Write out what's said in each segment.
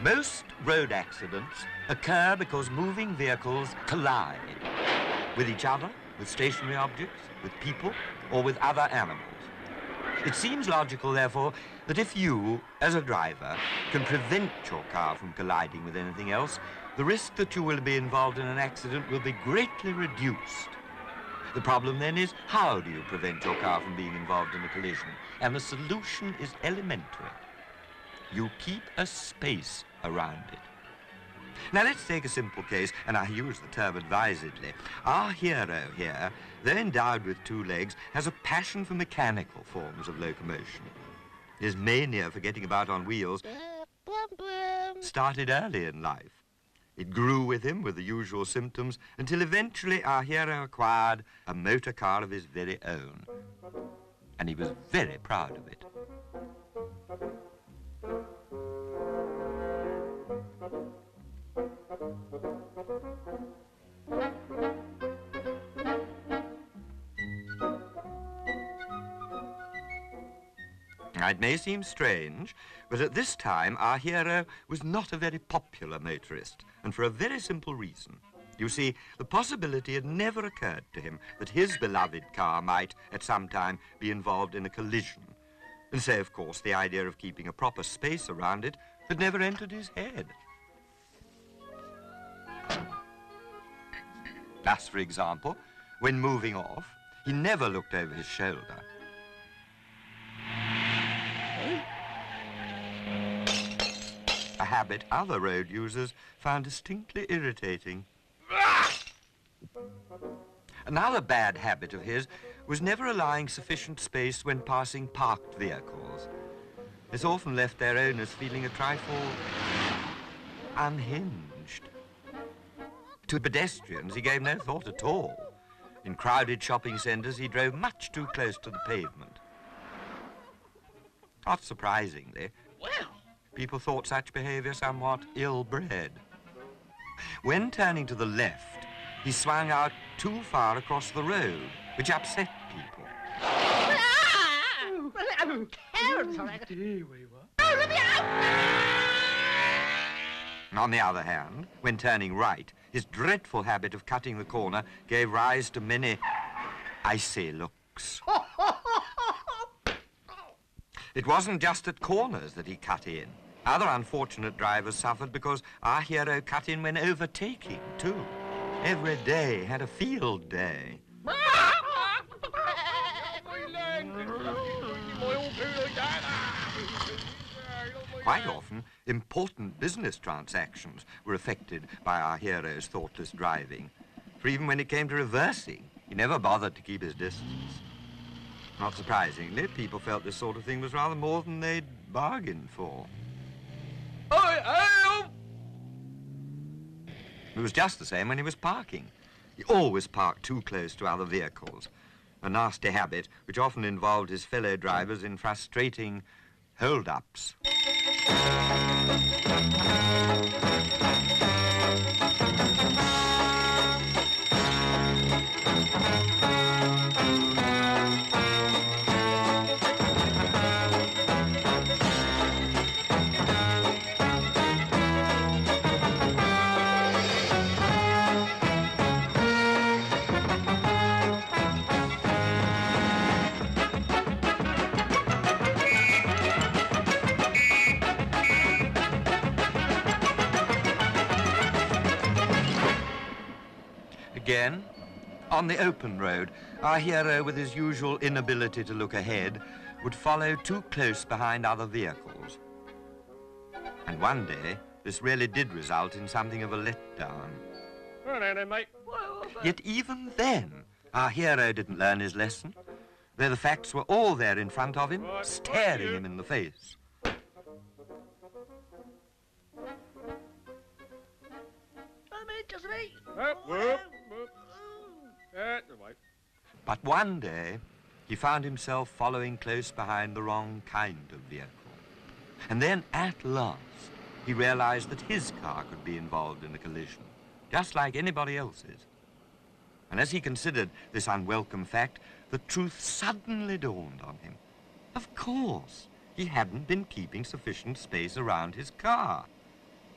Most road accidents occur because moving vehicles collide with each other, with stationary objects, with people, or with other animals. It seems logical, therefore, that if you, as a driver, can prevent your car from colliding with anything else, the risk that you will be involved in an accident will be greatly reduced. The problem then is, how do you prevent your car from being involved in a collision? And the solution is elementary. You keep a space around it. Now let's take a simple case, and I use the term advisedly. Our hero here, though endowed with 2 legs, has a passion for mechanical forms of locomotion. His mania for getting about on wheels started early in life. It grew with him with the usual symptoms until eventually our hero acquired a motor car of his very own. And he was very proud of it. It may seem strange, but at this time our hero was not a very popular motorist, and for a very simple reason. You see, the possibility had never occurred to him that his beloved car might, at some time, be involved in a collision. And so, of course, the idea of keeping a proper space around it had never entered his head. Thus, for example, when moving off, he never looked over his shoulder. A habit other road users found distinctly irritating. Another bad habit of his was never allowing sufficient space when passing parked vehicles. This often left their owners feeling a trifle unhinged. To pedestrians, he gave no thought at all. In crowded shopping centres, he drove much too close to the pavement. Not surprisingly, people thought such behaviour somewhat ill-bred. When turning to the left, he swung out too far across the road, which upset people. On the other hand, when turning right, his dreadful habit of cutting the corner gave rise to many icy looks. It wasn't just at corners that he cut in. Other unfortunate drivers suffered because our hero cut in when overtaking, too. Every day had a field day. Quite often, important business transactions were affected by our hero's thoughtless driving. For even when it came to reversing, he never bothered to keep his distance. Not surprisingly, people felt this sort of thing was rather more than they'd bargained for. It was just the same when he was parking. He always parked too close to other vehicles, a nasty habit which often involved his fellow drivers in frustrating hold-ups. Again, on the open road, our hero, with his usual inability to look ahead, would follow too close behind other vehicles. And one day, this really did result in something of a letdown. Hello, mate. Yet even then, our hero didn't learn his lesson, though the facts were all there in front of him, staring him in the face. Just me. But one day, he found himself following close behind the wrong kind of vehicle. And then, at last, he realized that his car could be involved in a collision, just like anybody else's. And as he considered this unwelcome fact, the truth suddenly dawned on him. Of course, he hadn't been keeping sufficient space around his car.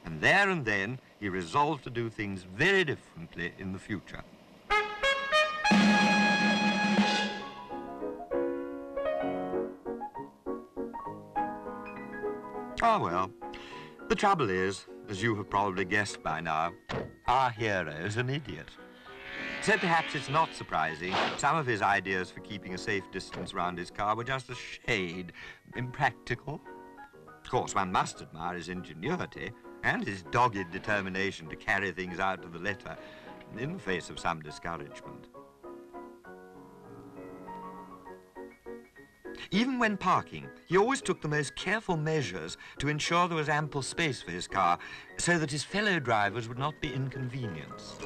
And there and then, he resolved to do things very differently in the future. Ah, well, the trouble is, as you have probably guessed by now, our hero is an idiot. So perhaps it's not surprising some of his ideas for keeping a safe distance around his car were just a shade impractical. Of course, one must admire his ingenuity and his dogged determination to carry things out to the letter in the face of some discouragement. Even when parking, he always took the most careful measures to ensure there was ample space for his car so that his fellow drivers would not be inconvenienced.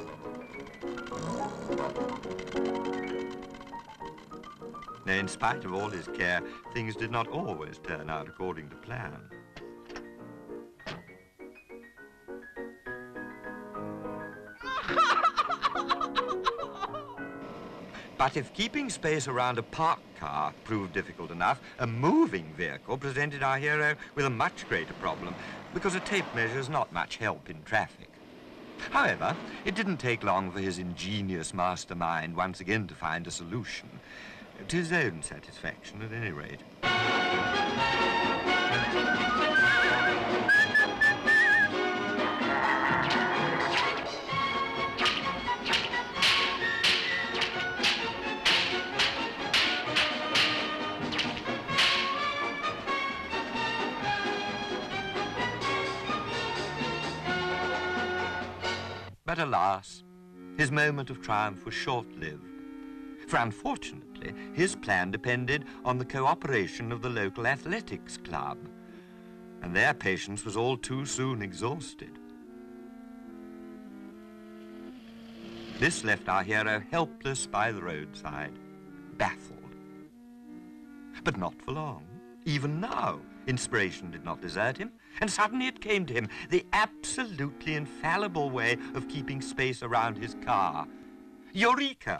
Now, in spite of all his care, things did not always turn out according to plan. But if keeping space around a parked car proved difficult enough, a moving vehicle presented our hero with a much greater problem, because a tape measure is not much help in traffic. However, it didn't take long for his ingenious mastermind once again to find a solution, to his own satisfaction at any rate. But alas, his moment of triumph was short-lived. For unfortunately, his plan depended on the cooperation of the local athletics club, and their patience was all too soon exhausted. This left our hero helpless by the roadside, baffled. But not for long. Even now, inspiration did not desert him, and suddenly it came to him, the absolutely infallible way of keeping space around his car. Eureka!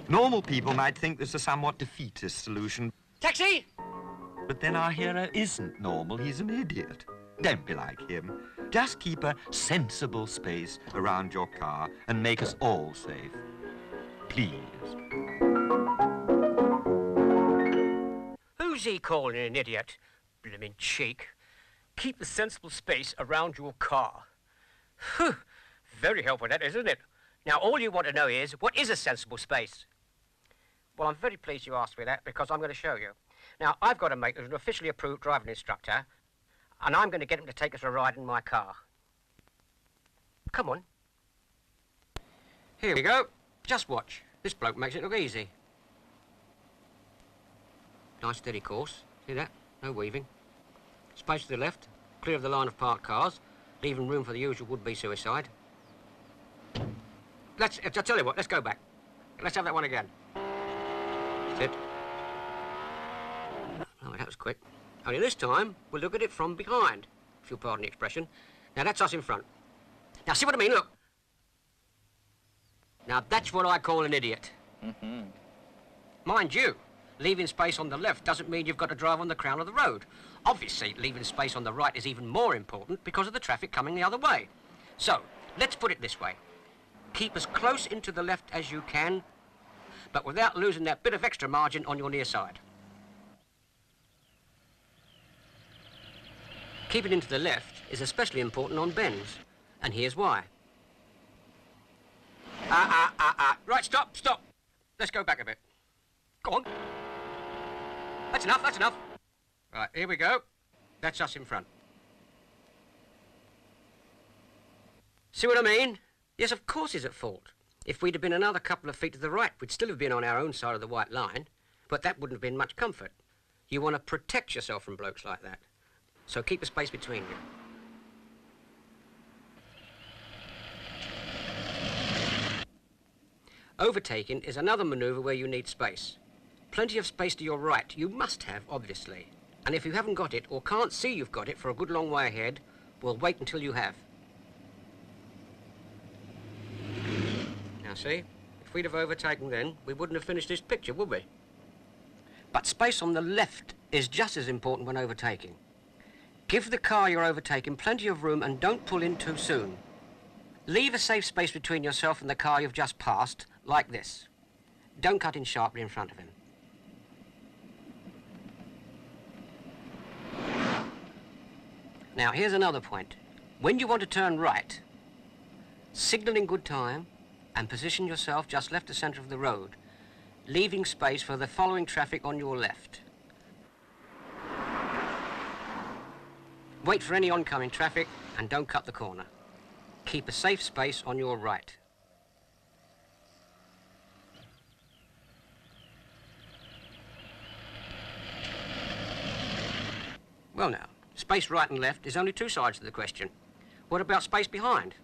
Normal people might think this a somewhat defeatist solution. Taxi! But then our hero isn't normal, he's an idiot. Don't be like him. Just keep a sensible space around your car and make us all safe. Please. Who's he calling an idiot? Blimmin' cheek. Keep a sensible space around your car. Whew. Very helpful, that, isn't it? Now, all you want to know is, what is a sensible space? Well, I'm very pleased you asked me that, because I'm going to show you. Now, I've got a mate who's an officially approved driving instructor, and I'm going to get him to take us for a ride in my car. Come on. Here we go. Just watch. This bloke makes it look easy. Nice steady course. See that? No weaving. Space to the left, clear of the line of parked cars, leaving room for the usual would-be suicide. I'll tell you what, let's go back. Let's have that one again. That's it. Oh, that was quick. Only this time, we'll look at it from behind, if you'll pardon the expression. Now, that's us in front. Now, see what I mean? Look. Now, that's what I call an idiot. Mm-hmm. Mind you, leaving space on the left doesn't mean you've got to drive on the crown of the road. Obviously, leaving space on the right is even more important because of the traffic coming the other way. So, let's put it this way. Keep as close into the left as you can, but without losing that bit of extra margin on your near side. Keeping into the left is especially important on bends, and here's why. Right, stop. Let's go back a bit. Go on. That's enough. Right, here we go. That's us in front. See what I mean? Yes, of course he's at fault. If we'd have been another couple of feet to the right, we'd still have been on our own side of the white line, but that wouldn't have been much comfort. You want to protect yourself from blokes like that. So keep a space between you. Overtaking is another manoeuvre where you need space. Plenty of space to your right you must have, obviously. And if you haven't got it, or can't see you've got it for a good long way ahead, we'll wait until you have. Now see, if we'd have overtaken then, we wouldn't have finished this picture, would we? But space on the left is just as important when overtaking. Give the car you're overtaking plenty of room and don't pull in too soon. Leave a safe space between yourself and the car you've just passed, like this. Don't cut in sharply in front of him. Now, here's another point. When you want to turn right, signal in good time and position yourself just left the centre of the road, leaving space for the following traffic on your left. Wait for any oncoming traffic and don't cut the corner. Keep a safe space on your right. Well now, space right and left is only two sides to the question. What about space behind?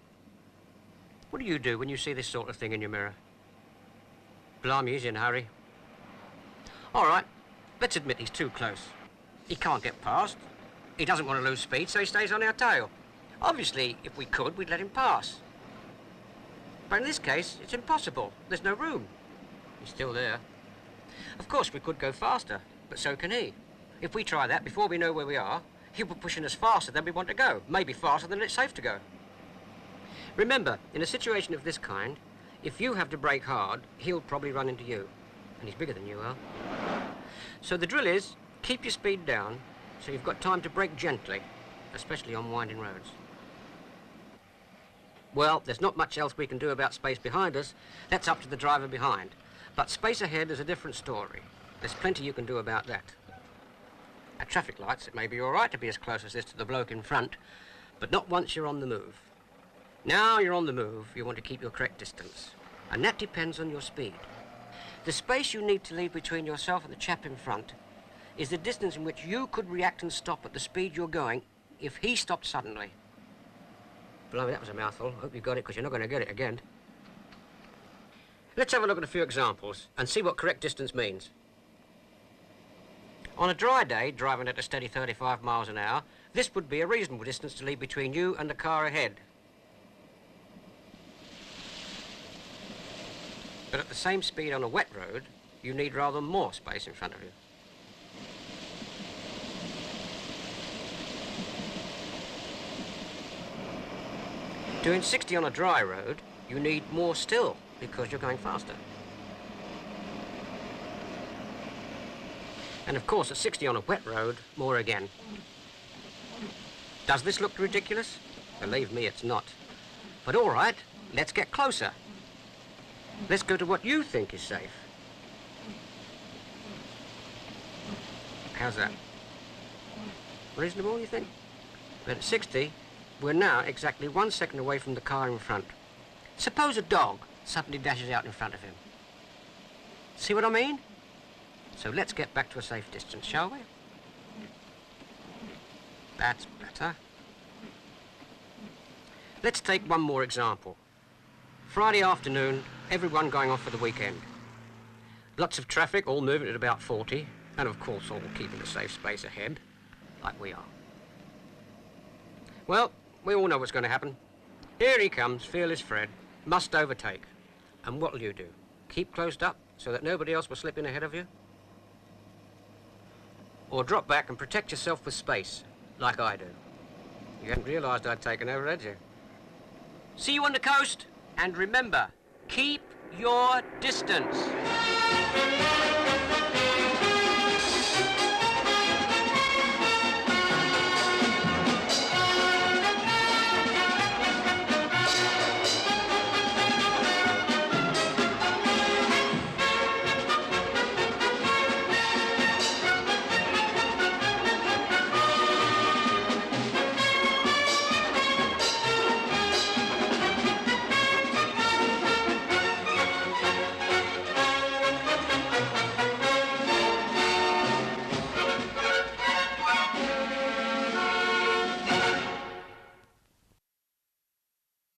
What do you do when you see this sort of thing in your mirror? Blimey, he's in a hurry. All right, let's admit he's too close. He can't get past. He doesn't want to lose speed, so he stays on our tail. Obviously, if we could, we'd let him pass. But in this case, it's impossible. There's no room. He's still there. Of course, we could go faster, but so can he. If we try that, before we know where we are, he'll be pushing us faster than we want to go, maybe faster than it's safe to go. Remember, in a situation of this kind, if you have to brake hard, he'll probably run into you, and he's bigger than you are. So the drill is, keep your speed down, so you've got time to brake gently, especially on winding roads. Well, there's not much else we can do about space behind us. That's up to the driver behind. But space ahead is a different story. There's plenty you can do about that. At traffic lights, it may be all right to be as close as this to the bloke in front, but not once you're on the move. Now you're on the move, you want to keep your correct distance, and that depends on your speed. The space you need to leave between yourself and the chap in front is the distance in which you could react and stop at the speed you're going if he stopped suddenly. Blimey, that was a mouthful. Hope you got it, because you're not going to get it again. Let's have a look at a few examples and see what correct distance means. On a dry day, driving at a steady 35 miles an hour, this would be a reasonable distance to leave between you and the car ahead. But at the same speed on a wet road, you need rather more space in front of you. Doing 60 on a dry road, you need more still, because you're going faster. And of course, at 60 on a wet road, more again. Does this look ridiculous? Believe me, it's not. But all right, let's get closer. Let's go to what you think is safe. How's that? Reasonable, you think? But at 60, we're now exactly 1 second away from the car in front. Suppose a dog suddenly dashes out in front of him. See what I mean? So let's get back to a safe distance, shall we? That's better. Let's take one more example. Friday afternoon, everyone going off for the weekend. Lots of traffic, all moving at about 40, and of course all keeping a safe space ahead, like we are. Well, we all know what's going to happen. Here he comes, fearless Fred, must overtake. And what'll you do? Keep closed up so that nobody else will slip in ahead of you? Or drop back and protect yourself with space, like I do. You hadn't realised I'd taken over, had you? See you on the coast, and remember, keep your distance.